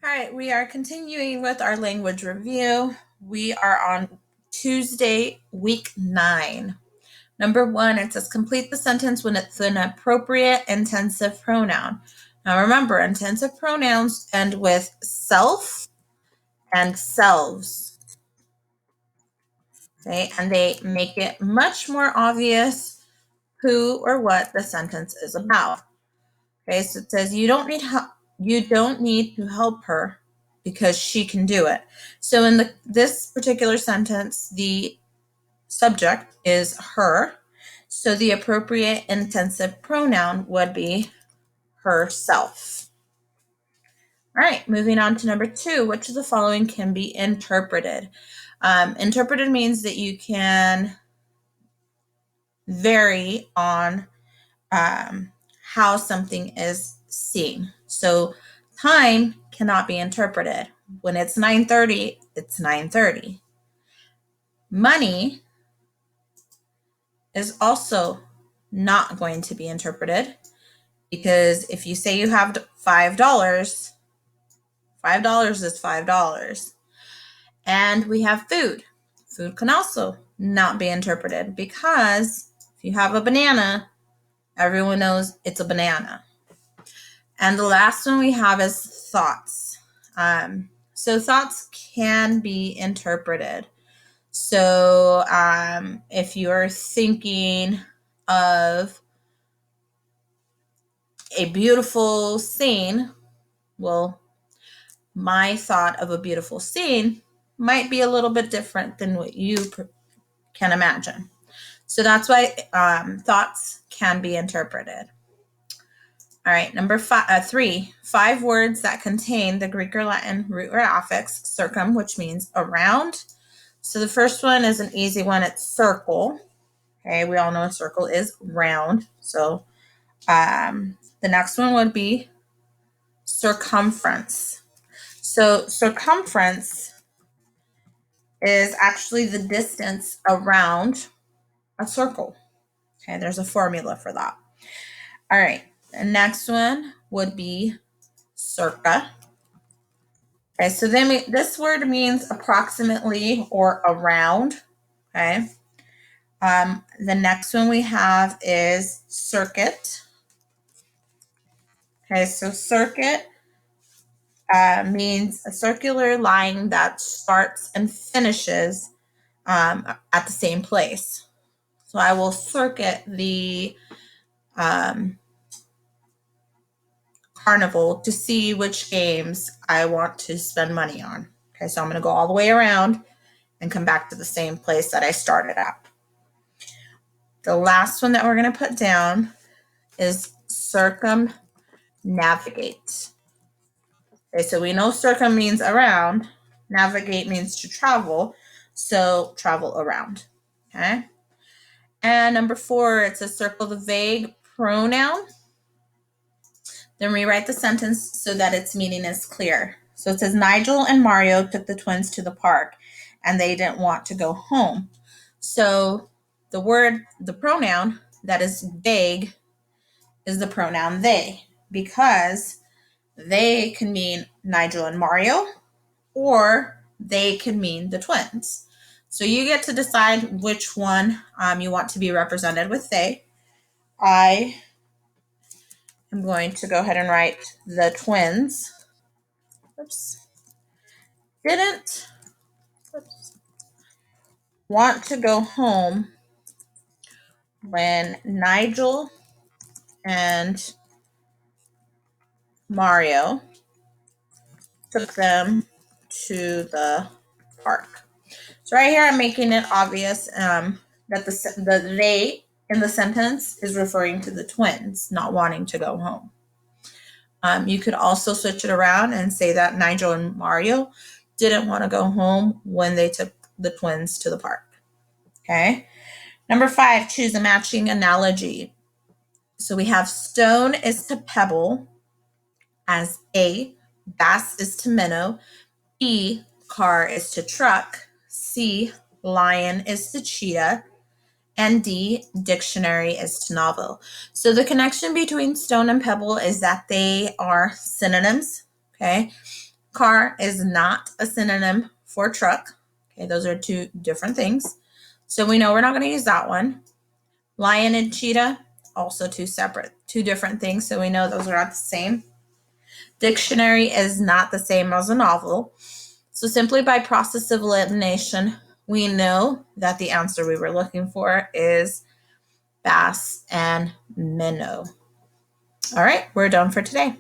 All right, we are continuing with our language review. We are on Tuesday, week 9. Number 1, it says complete the sentence when it's an appropriate intensive pronoun. Now remember, intensive pronouns end with self and selves. Okay, and they make it much more obvious who or what the sentence is about. Okay, so it says you don't need to help her because she can do it. So in this particular sentence, the subject is her. So the appropriate intensive pronoun would be herself. All right, moving on to number 2, which of the following can be interpreted? Interpreted means that you can vary on how something is seen. So time cannot be interpreted. When it's 9:30, it's 9:30. Money is also not going to be interpreted because if you say you have $5, $5 is $5. And we have food. Food can also not be interpreted because if you have a banana, everyone knows it's a banana. And the last one we have is thoughts. So thoughts can be interpreted. So if you're thinking of a beautiful scene, well, my thought of a beautiful scene might be a little bit different than what you can imagine. So that's why thoughts can be interpreted. All right, number 3, 5 words that contain the Greek or Latin root or affix, circum, which means around. So the first one is an easy one. It's circle. Okay, we all know a circle is round. So the next one would be circumference. So circumference is actually the distance around a circle. Okay, there's a formula for that. All right, the next one would be circa. Okay, so then this word means approximately or around. Okay. The next one we have is circuit. Okay, so circuit means a circular line that starts and finishes at the same place. So I will circuit the carnival to see which games I want to spend money on. Okay, so I'm going to go all the way around and come back to the same place that I started at. The last one that we're going to put down is circumnavigate. Okay, so we know circum means around, navigate means to travel, so travel around. Okay. And number 4, it says circle the vague pronoun. Then rewrite the sentence so that its meaning is clear. So it says Nigel and Mario took the twins to the park and they didn't want to go home. So the pronoun that is vague is the pronoun they, because they can mean Nigel and Mario or they can mean the twins. So you get to decide which one you want to be represented with they. I am going to go ahead and write the twins. Oops. Didn't want to go home when Nigel and Mario took them to the park. So right here I'm making it obvious that the they in the sentence is referring to the twins not wanting to go home. You could also switch it around and say that Nigel and Mario didn't want to go home when they took the twins to the park. Okay. Number 5, choose a matching analogy. So we have stone is to pebble as A, bass is to minnow, B, car is to truck, C, lion is to cheetah, and D, dictionary is to novel. So the connection between stone and pebble is that they are synonyms, okay? Car is not a synonym for truck. Okay, those are two different things. So we know we're not going to use that one. Lion and cheetah, also two different things. So we know those are not the same. Dictionary is not the same as a novel. So simply by process of elimination, we know that the answer we were looking for is bass and minnow. All right, we're done for today.